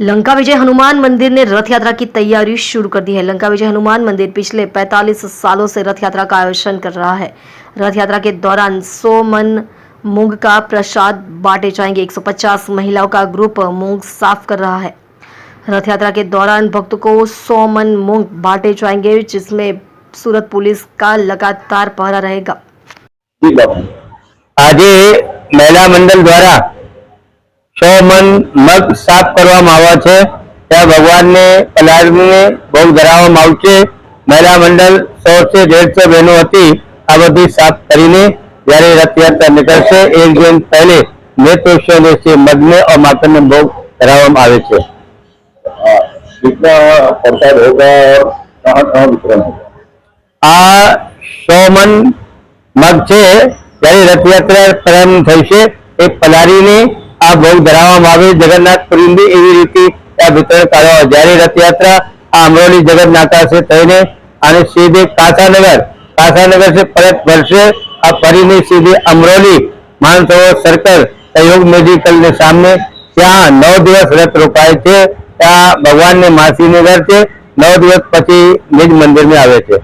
लंका विजय हनुमान मंदिर ने रथ यात्रा की तैयारी शुरू कर दी है। लंका विजय हनुमान मंदिर पिछले 45 सालों से रथ यात्रा का आयोजन कर रहा है। रथ यात्रा के दौरान 100 मन मूंग का प्रसाद बांटे जाएंगे। 150 महिलाओं का ग्रुप मूंग साफ कर रहा है। रथ यात्रा के दौरान भक्तों को 100 मन मूंग बांटे जाएंगे, जिसमें सूरत पुलिस का लगातार पहरा रहेगा। आज महिला मंडल द्वारा 100 मन मग साफ કરવામાં આવે છે। ત્યાં ભગવાનને પલાળીને ભોગ ધરાવવામાં આવશે। મહિલા મંડળ 100 થી 150 બહેનો હતી। આ બધી સાફ કરીને જ્યારે રથયાત્રા નીકળશે એક दिन पहले नेत्रोत्सव से मगने और मातरने भोग धरावવામાં આવે છે। कितना प्रसाद होगा और कहाँ वितरण होगा? આ 100 मन मग છે। જ્યારે રથયાત્રા પ્રારંભ થશે એ પલાળીને આ ભોગ ધરાવવામાં આવે। જગન્નાથપુરીની એવી રીતે આ વિતરણ કરવામાં। જ્યારે રથયાત્રા આ અમરોલી જગત નાકા से થઈને અને સીધે कासानगर से परत फरશે। આ ફરીને સીધે અમરોલી માનસરોવર સર્કલ सहयोग मेडिकल ने सामने ત્યાં 9 દિવસ રથ રોકાય છે। ત્યાં ભગવાનને માસીનગર છે। 9 દિવસ પછી નિજ મંદિર में આવે છે।